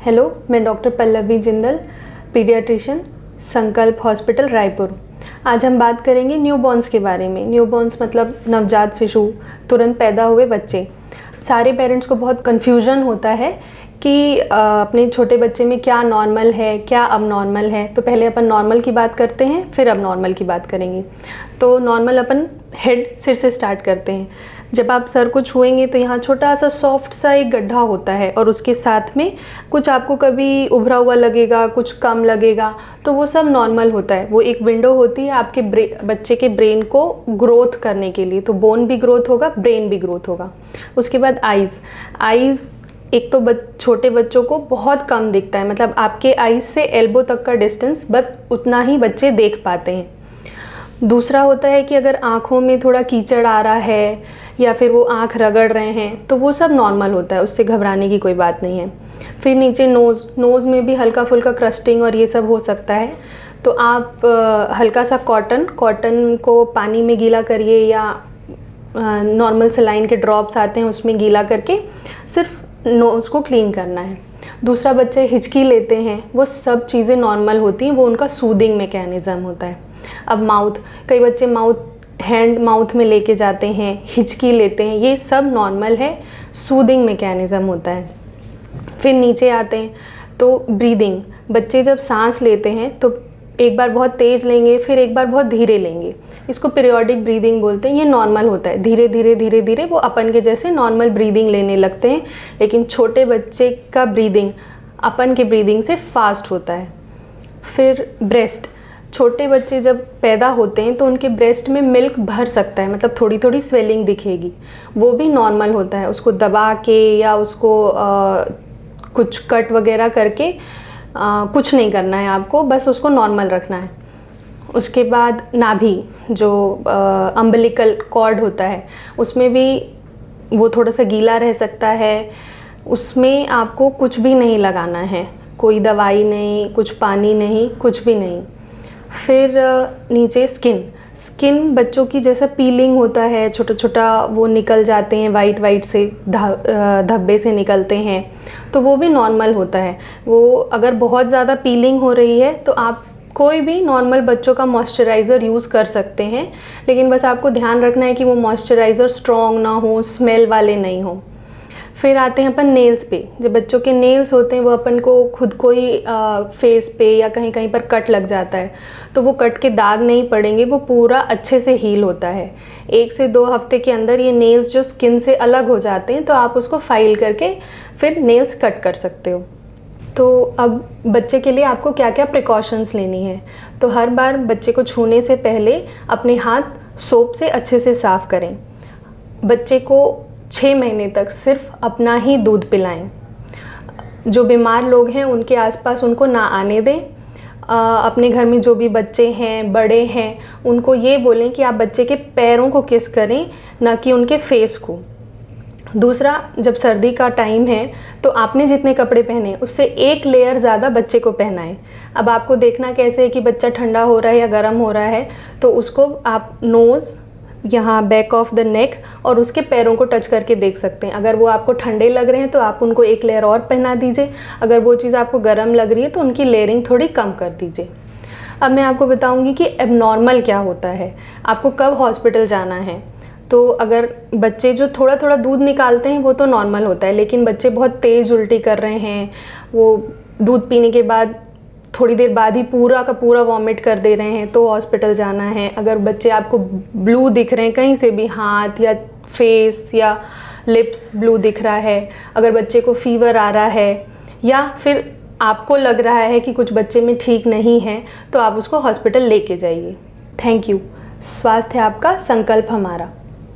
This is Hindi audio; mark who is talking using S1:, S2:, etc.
S1: हेलो, मैं डॉक्टर पल्लवी जिंदल, पीडियाट्रिशियन, संकल्प हॉस्पिटल रायपुर। आज हम बात करेंगे न्यूबॉर्न्स के बारे में। न्यूबॉर्न्स मतलब नवजात शिशु, तुरंत पैदा हुए बच्चे। सारे पेरेंट्स को बहुत कन्फ्यूजन होता है कि अपने छोटे बच्चे में क्या नॉर्मल है, क्या अब नॉर्मल है। तो पहले अपन नॉर्मल की बात करते हैं, फिर अब नॉर्मल की बात करेंगे। तो नॉर्मल अपन हेड, सिर से स्टार्ट करते हैं। जब आप सर को छुएंगे तो यहाँ छोटा सा सॉफ्ट सा एक गड्ढा होता है और उसके साथ में कुछ आपको कभी उभरा हुआ लगेगा, कुछ कम लगेगा, तो वो सब नॉर्मल होता है। वो एक विंडो होती है आपके बच्चे के ब्रेन को ग्रोथ करने के लिए। तो बोन भी ग्रोथ होगा, ब्रेन भी ग्रोथ होगा। उसके बाद आइज़ एक तो छोटे बच्चों को बहुत कम दिखता है, मतलब आपके आइज़ से एल्बो तक का डिस्टेंस बस उतना ही बच्चे देख पाते हैं। दूसरा होता है कि अगर आँखों में थोड़ा कीचड़ आ रहा है या फिर वो आँख रगड़ रहे हैं तो वो सब नॉर्मल होता है, उससे घबराने की कोई बात नहीं है। फिर नीचे नोज़ में भी हल्का फुल्का क्रस्टिंग और ये सब हो सकता है। तो आप हल्का सा कॉटन को पानी में गीला करिए या नॉर्मल सलाइन के ड्रॉप्स आते हैं उसमें गीला करके सिर्फ नोज़ को क्लीन करना है। दूसरा, बच्चे हिचकी लेते हैं, वो सब चीज़ें नॉर्मल होती हैं, वो उनका सूदिंग मैकेनिज़्म होता है। अब कई बच्चे हैंड माउथ में लेके जाते हैं, हिचकी लेते हैं, ये सब नॉर्मल है, सूदिंग मैकेनिज़्म होता है। फिर नीचे आते हैं तो ब्रीदिंग। बच्चे जब सांस लेते हैं तो एक बार बहुत तेज़ लेंगे, फिर एक बार बहुत धीरे लेंगे। इसको पीरियोडिक ब्रीदिंग बोलते हैं। ये नॉर्मल होता है, धीरे धीरे वो अपन के जैसे नॉर्मल ब्रीदिंग लेने लगते हैं। लेकिन छोटे बच्चे का ब्रीदिंग अपन के ब्रीदिंग से फास्ट होता है। फिर ब्रेस्ट, छोटे बच्चे जब पैदा होते हैं तो उनके ब्रेस्ट में मिल्क भर सकता है, मतलब थोड़ी थोड़ी स्वेलिंग दिखेगी, वो भी नॉर्मल होता है। उसको दबा के या उसको कुछ कट वगैरह करके कुछ नहीं करना है आपको, बस उसको नॉर्मल रखना है। उसके बाद नाभि, जो अम्बिलिकल कॉर्ड होता है, उसमें भी वो थोड़ा सा गीला रह सकता है। उसमें आपको कुछ भी नहीं लगाना है, कोई दवाई नहीं, कुछ पानी नहीं, कुछ भी नहीं। फिर नीचे स्किन बच्चों की जैसा पीलिंग होता है, छोटा छोटा वो निकल जाते हैं, वाइट से धब्बे से निकलते हैं, तो वो भी नॉर्मल होता है। वो अगर बहुत ज़्यादा पीलिंग हो रही है तो आप कोई भी नॉर्मल बच्चों का मॉइस्चराइज़र यूज़ कर सकते हैं, लेकिन बस आपको ध्यान रखना है कि वो मॉइस्चराइज़र स्ट्रॉन्ग ना हो, स्मेल वाले नहीं हो। फिर आते हैं अपन नेल्स पे। जब बच्चों के नेल्स होते हैं वो अपन को खुद को ही फेस पे या कहीं कहीं पर कट लग जाता है, तो वो कट के दाग नहीं पड़ेंगे, वो पूरा अच्छे से हील होता है। 1 से 2 हफ्ते के अंदर ये नेल्स जो स्किन से अलग हो जाते हैं, तो आप उसको फाइल करके फिर नेल्स कट कर सकते हो। तो अब बच्चे के लिए आपको क्या क्या प्रिकॉशंस लेनी है। तो हर बार बच्चे को छूने से पहले अपने हाथ सोप से अच्छे से साफ़ करें। बच्चे को 6 महीने तक सिर्फ अपना ही दूध पिलाएं। जो बीमार लोग हैं उनके आसपास उनको ना आने दें। अपने घर में जो भी बच्चे हैं, बड़े हैं, उनको ये बोलें कि आप बच्चे के पैरों को किस करें, ना कि उनके फेस को। दूसरा, जब सर्दी का टाइम है तो आपने जितने कपड़े पहने उससे 1 लेयर ज़्यादा बच्चे को पहनाएं। अब आपको देखना कैसे है कि बच्चा ठंडा हो रहा है या गर्म हो रहा है, तो उसको आप नोज़, यहाँ बैक ऑफ द नेक और उसके पैरों को टच करके देख सकते हैं। अगर वो आपको ठंडे लग रहे हैं तो आप उनको 1 लेयर और पहना दीजिए। अगर वो चीज़ आपको गर्म लग रही है तो उनकी लेयरिंग थोड़ी कम कर दीजिए। अब मैं आपको बताऊंगी कि एबनॉर्मल क्या होता है, आपको कब हॉस्पिटल जाना है। तो अगर बच्चे जो थोड़ा थोड़ा दूध निकालते हैं वो तो नॉर्मल होता है, लेकिन बच्चे बहुत तेज़ उल्टी कर रहे हैं, वो दूध पीने के बाद थोड़ी देर बाद ही पूरा का पूरा वॉमिट कर दे रहे हैं, तो हॉस्पिटल जाना है। अगर बच्चे आपको ब्लू दिख रहे हैं कहीं से भी, हाथ या फेस या लिप्स ब्लू दिख रहा है, अगर बच्चे को फीवर आ रहा है, या फिर आपको लग रहा है कि कुछ बच्चे में ठीक नहीं है, तो आप उसको हॉस्पिटल लेके जाइए। Thank you. स्वास्थ्य आपका, संकल्प हमारा।